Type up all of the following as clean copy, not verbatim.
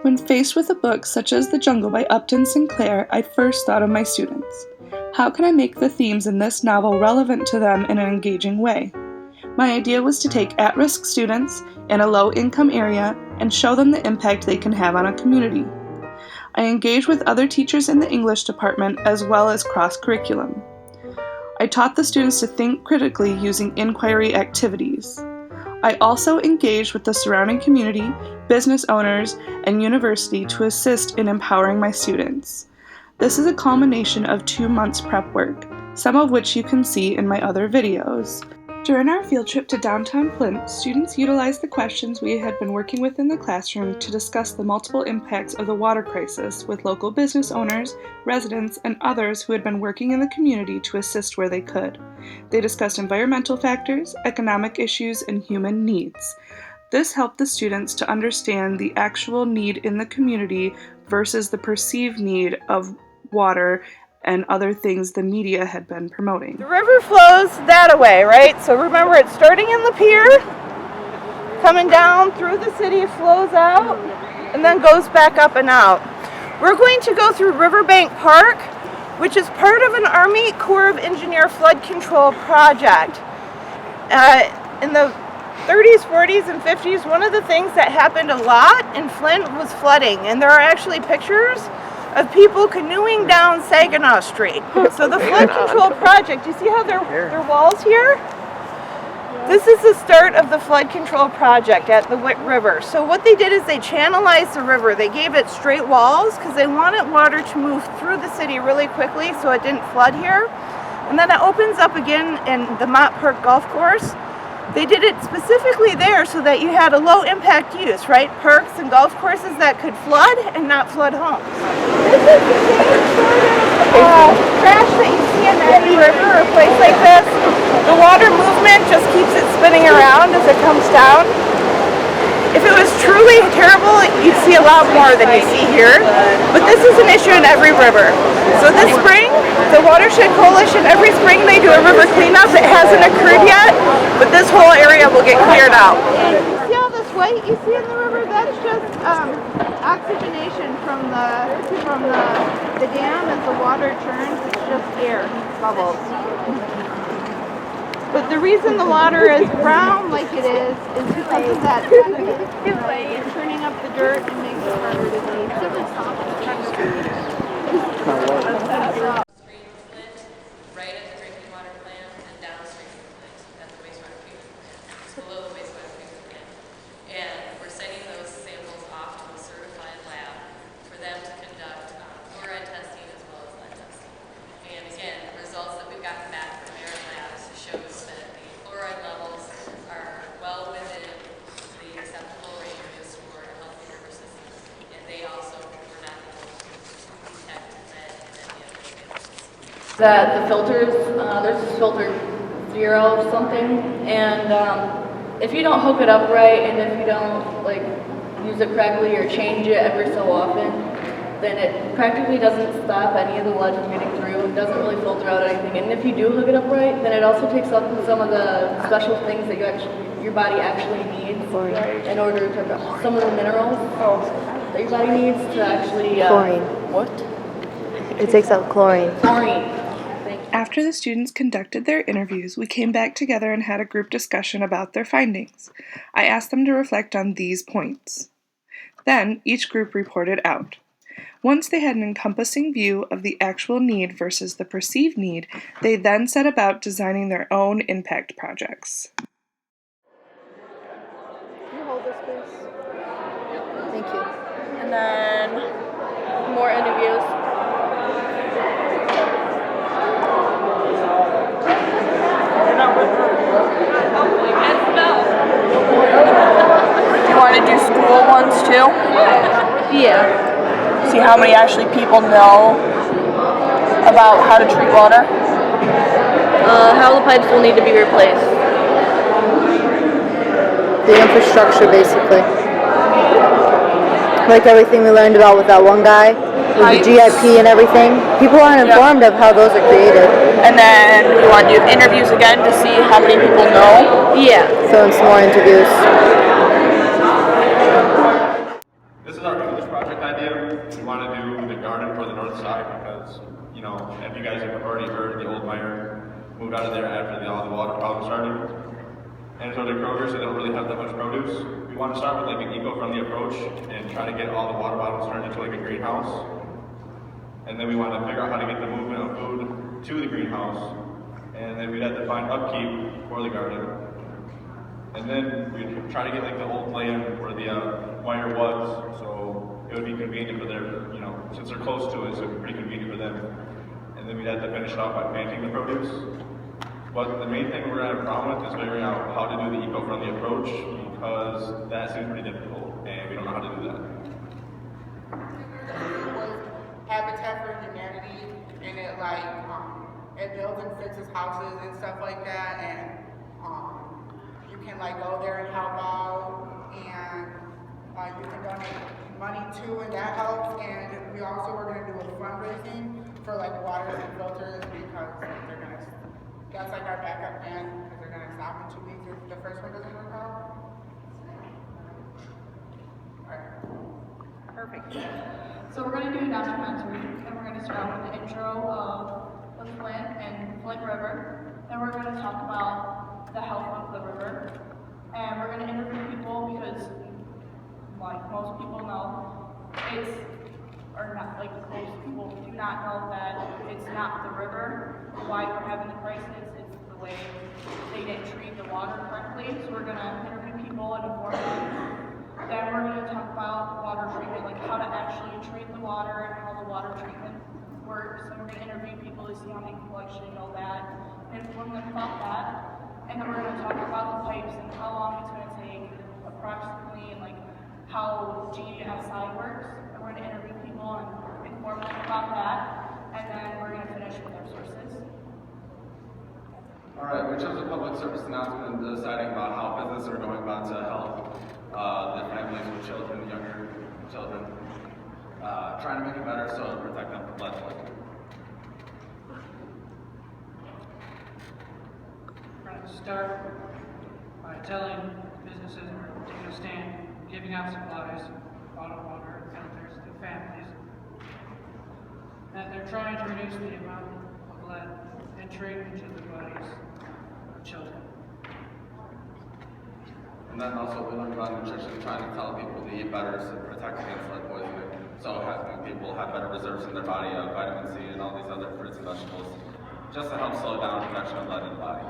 When faced with a book such as The Jungle by Upton Sinclair, I first thought of my students. How can I make the themes in this novel relevant to them in an engaging way? My idea was to take at-risk students in a low-income area and show them the impact they can have on a community. I engaged with other teachers in the English department as well as cross-curriculum. I taught the students to think critically using inquiry activities. I also engaged with the surrounding community, business owners, and university to assist in empowering my students. This is a culmination of 2 months prep work, some of which you can see in my other videos. During our field trip to downtown Flint, students utilized the questions we had been working with in the classroom to discuss the multiple impacts of the water crisis with local business owners, residents, and others who had been working in the community to assist where they could. They discussed environmental factors, economic issues, and human needs. This helped the students to understand the actual need in the community versus the perceived need of water and other things the media had been promoting. The river flows that way, right? So remember, it's starting in the pier, coming down through the city, flows out, and then goes back up and out. We're going to go through Riverbank Park, which is part of an Army Corps of Engineer flood control project. In the 30s, 40s, and 50s, one of the things that happened a lot in Flint was flooding, and there are actually pictures of people canoeing down Saginaw Street. So the flood control project, you see how there are walls here? This is the start of the flood control project at the Witt River. So what they did is they channelized the river. They gave it straight walls because they wanted water to move through the city really quickly so it didn't flood here. And then it opens up again in the Mott Park Golf Course. They did it specifically there so that you had a low impact use, right? Parks and golf courses that could flood and not flood homes. This is the same sort of trash that you see in any river or place like this. The water movement just keeps it spinning around as it comes down. If it was truly terrible, you'd see a lot more than you see here. But this is an issue in every river. So this spring, the Watershed Coalition, every spring they do a river cleanup. It hasn't occurred yet, but this whole area will get cleared out. See all this white you see in the river? That's just oxygenation from the dam as the water churns. It's just air bubbles. But the reason the water is brown like it is because of that turning up the dirt and makes it harder to see. Right at the drinking water plant and downstream from Flint at the wastewater treatment plant. It's below the wastewater treatment plant. And we're sending those samples off to a certified lab for them to conduct fluoride testing as well as lead testing. And again, the results that we've gotten back from their labs shows that the fluoride levels are well within the acceptable ranges for a healthy river system. And they also were not able to detect lead in any of the samples. That the filters, there's this filter 0 something, and if you don't hook it up right, and if you don't use it correctly or change it every so often, then it practically doesn't stop any of the lead from getting through. It doesn't really filter out anything. And if you do hook it up right, then it also takes up some of the special things that your body actually needs in order to, some of the minerals that your body needs to actually... Chlorine. What? It takes out chlorine. Chlorine. After the students conducted their interviews, we came back together and had a group discussion about their findings. I asked them to reflect on these points. Then, each group reported out. Once they had an encompassing view of the actual need versus the perceived need, they then set about designing their own impact projects. Can you hold this, please? Thank you. And then more interviews. Do you want to do school ones too? Yeah. See how many actually people know about how to treat water? How the pipes will need to be replaced. The infrastructure, basically. Like everything we learned about with that one guy, with the GIP and everything. People aren't informed of how those are created. And then you want to do interviews again to see how many people know? Yeah. So in some more interviews. This is our English project. idea, we want to do the garden for the north side because, you know, if you guys have already heard, the old mayor moved out of there after all the water problems started. And so the Kroger, so they don't really have that much produce. We want to start with like an eco-friendly approach and try to get all the water bottles turned into like a greenhouse. And then we want to figure out how to get the movement of food to the greenhouse. And then we'd have to find upkeep for the garden. And then we'd try to get like the old land where the wire was, so it would be convenient for their, you know, since they're close to it, so it'd be pretty convenient for them. And then we'd have to finish it off by planting the produce. But the main thing we're going to have a problem with is figuring out how to do the eco-friendly approach because that seems pretty difficult and we don't know how to do that. Was Habitat for Humanity, and it like it builds and fixes houses and stuff like that, and you can like go there and help out, and you can donate money too, and that helps. And we also were going to do a fundraising for like water and filters because they're going to. That's like our backup plan because they're going to stop in 2 weeks if the first one doesn't work out. Alright. Perfect. So we're going to do a documentary, and we're going to start with the intro of Flint and Flint River, and we're going to talk about the health of the river, and we're going to interview people because, like most people know, most people do not know that it's not the river why we're having the crisis, it's the way they didn't treat the water correctly. So we're going to interview people and inform them. Then we're going to talk about water treatment, like how to actually treat the water and how the water treatment works. And we're going to interview people to see how they collection and all that, and inform them about that. And then we're going to talk about the pipes and how long it's going to take approximately, and like how GDSI works. And we're going to interview people and inform them about that. And then we're going to finish with our sources. All right, we chose a public service announcement deciding about how businesses are going about to help the families with children, younger children, trying to make it better so to protect them from lead poisoning. We're going to start by telling businesses who are taking a stand, giving out supplies, bottled water, and filters to families, that they're trying to reduce the amount of lead entering into the bodies of children. And then also we learned about nutrition, trying to tell people to eat better to protect against lead poisoning. So having people have better reserves in their body of vitamin C and all these other fruits and vegetables, just to help slow down production of lead in the body.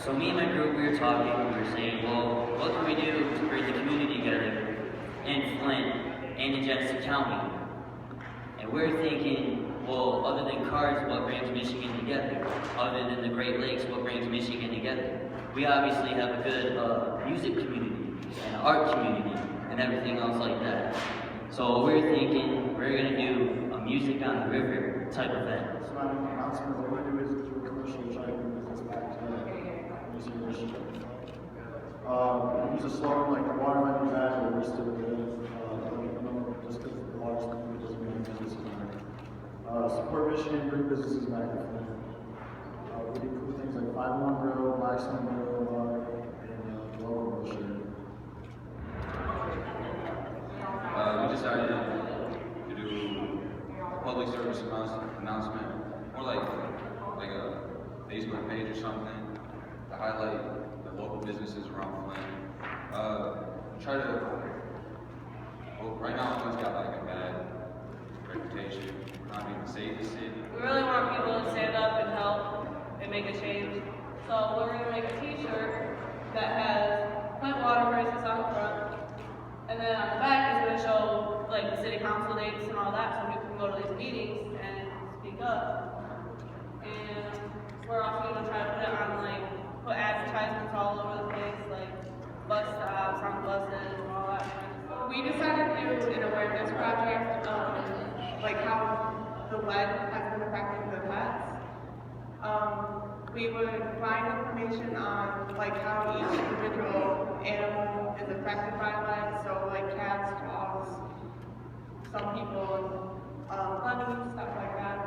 So me and my group, we were talking, we were saying, well, what can we do to bring the community together in Flint and in Genesee County? And we're thinking, well, other than cars, what brings Michigan together? Other than the Great Lakes, what brings Michigan together? We obviously have a good music community and art community and everything else like that. So we're thinking we're going to do a music on the river type event. So my announcement, what we're going to do is do a commercial to try to bring business back together. Use a slogan like the water might be bad, but we're still good. Just because the water's good doesn't mean business is bad. Support Michigan, bring businesses back to Flint. We include things like 5-1 Grill, Blackstone Grill, Bar, and local grocery. We decided to do a public service announcement, more like a Facebook page or something, to highlight the local businesses around Flint. Try to, well, right now Flint's got like a bad reputation for not being the safest city. We really want people to stand up and help and make a change. So we're going to make a t-shirt that has Flint water prices on the front, and then on the back is going to show like the city council dates and all that, so people can go to these meetings and speak up. And we're also going to try to put it on put advertisements all over the place, like bus stops, on buses, and all that. We decided to do an awareness project, like how the lead has been affecting the pets. We would find information on like how each individual animal is affected by lead, so like cats, dogs, some people, puppies, stuff like that.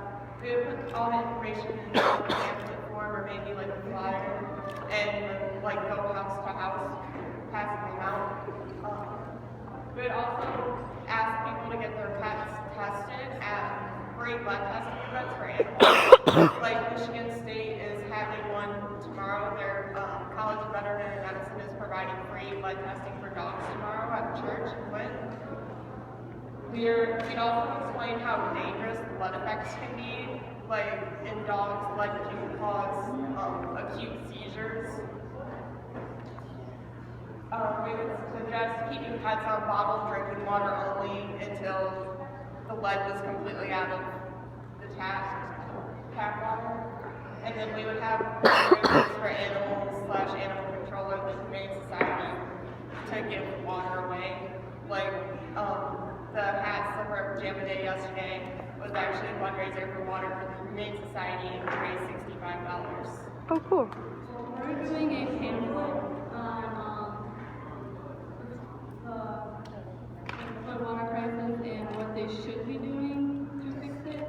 We would put all the information in a pamphlet form or maybe like a flyer and like go house to house, passing them out. blood testing for dogs tomorrow at the church in Flint. We'd also explain how dangerous the blood effects can be, like in dogs, blood can cause acute seizures. We would suggest keeping pets on bottled drinking water only until the lead was completely out of the tap water. And then we would have programs for animal control of the Humane Society to give water away. Like the hats that were at Pajama Day yesterday was actually a fundraiser for water for the Humane Society and we raised $65. Oh, cool. We're doing a pamphlet on the flood water crisis and what they should be doing to fix it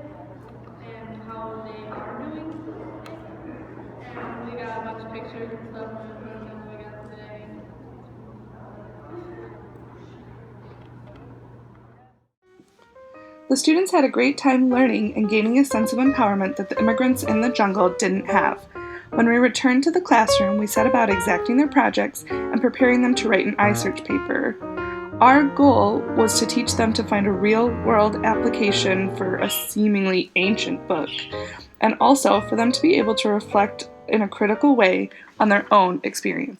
and how they are doing. And we got a bunch of pictures and stuff from the program we got today. The students had a great time learning and gaining a sense of empowerment that the immigrants in the jungle didn't have. When we returned to the classroom, we set about exacting their projects and preparing them to write an iSearch paper. Our goal was to teach them to find a real-world application for a seemingly ancient book, and also for them to be able to reflect in a critical way on their own experiences.